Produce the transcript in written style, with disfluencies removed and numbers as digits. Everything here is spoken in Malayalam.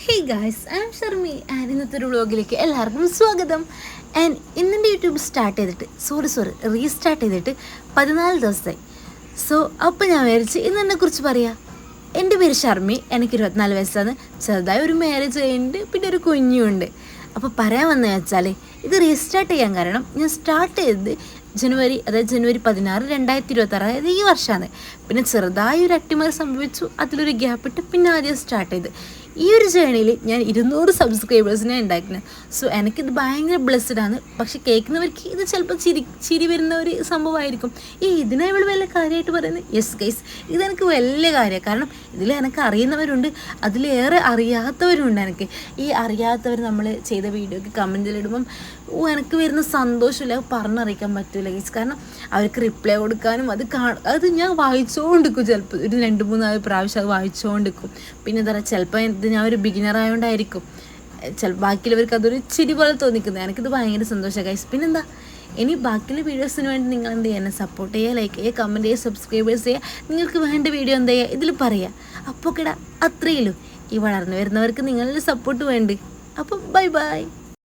Hey guys, I am Sharmi and ഇന്നത്തെ ഒരു വ്ളോഗിലേക്ക് എല്ലാവർക്കും സ്വാഗതം. ആൻഡ് ഇന്നിൻ്റെ യൂട്യൂബ് സ്റ്റാർട്ട് ചെയ്തിട്ട് റീസ്റ്റാർട്ട് ചെയ്തിട്ട് 14 ദിവസമായി. സോ അപ്പോൾ ഞാൻ വിചാരിച്ച് ഇന്നെന്നെക്കുറിച്ച് പറയാം. എൻ്റെ പേര് ഷർമി, എനിക്ക് 24 വയസ്സാണ്. ചെറുതായി ഒരു മാരേജ് കഴിഞ്ഞിട്ട് പിന്നെ ഒരു കുഞ്ഞുണ്ട്. അപ്പോൾ പറയാൻ വന്നത് വെച്ചാൽ ഇത് റീസ്റ്റാർട്ട് ചെയ്യാൻ കാരണം ഞാൻ സ്റ്റാർട്ട് ചെയ്തത് ജനുവരി 16, 2026, അതായത് ഈ വർഷമാണ്. പിന്നെ ചെറുതായി ഒരു അട്ടിമറി സംഭവിച്ചു, അതിലൊരു ഗ്യാപ്പ് ഇട്ട് പിന്നെ ആദ്യം സ്റ്റാർട്ട് ചെയ്ത് ഈ ഒരു ജേണിയിൽ ഞാൻ 200 സബ്സ്ക്രൈബേഴ്സിനെ ഉണ്ടാക്കുന്നത്. സോ എനിക്കിത് ഭയങ്കര ബ്ലെസ്ഡ് ആണ്. പക്ഷെ കേൾക്കുന്നവർക്ക് ഇത് ചിലപ്പോൾ ചിരി വരുന്ന ഒരു സംഭവമായിരിക്കും. ഇതിനെ ഇവൾ വല്ല കാര്യമായിട്ട് പറയുന്നത്? യെസ് ഗൈസ്, ഇതെനിക്ക് വലിയ കാര്യമാണ്. കാരണം ഇതിൽ എനിക്ക് അറിയുന്നവരുണ്ട്, അതിലേറെ അറിയാത്തവരുണ്ട്. എനിക്ക് ഈ അറിയാത്തവർ നമ്മൾ ചെയ്ത വീഡിയോക്ക് കമൻറ്റിലിടുമ്പം എനിക്ക് വരുന്ന സന്തോഷമില്ല, പറഞ്ഞറിയിക്കാൻ പറ്റില്ല ഗൈസ്. കാരണം അവർക്ക് റിപ്ലൈ കൊടുക്കാനും അത് ഞാൻ വായിച്ചുകൊണ്ടിരിക്കും. ചിലപ്പോൾ ഒരു 2-3 പ്രാവശ്യം അത് വായിച്ചുകൊണ്ടിരിക്കും. പിന്നെ എന്താ പറയുക, ചിലപ്പോൾ ഞാൻ ഒരു ബിഗിനർ ആയതുകൊണ്ടായിരിക്കും ചിലപ്പോൾ ബാക്കിയുള്ളവർക്ക് അതൊരു ചിരി പോലെ തോന്നിക്കുന്നത്. എനിക്കിത് ഭയങ്കര സന്തോഷമാണ് ഗൈസ്. പിന്നെന്താ, ഇനി ബാക്കിയുള്ള വീഡിയോസിന് വേണ്ടി നിങ്ങൾ എന്ത് ചെയ്യുക, എന്നെ സപ്പോർട്ട് ചെയ്യുക, ലൈക്ക് ചെയ്യുക, കമൻറ്റ് ചെയ്യുക, സബ്സ്ക്രൈബേഴ്സ് ചെയ്യുക. നിങ്ങൾക്ക് വേണ്ട വീഡിയോ എന്താ ചെയ്യുക ഇതിൽ പറയുക. അപ്പോൾ കിടാ അത്രയുള്ളൂ. ഈ വളർന്നു വരുന്നവർക്ക് നിങ്ങളുടെ സപ്പോർട്ട് വേണ്ട. അപ്പോൾ ബൈ ബൈ.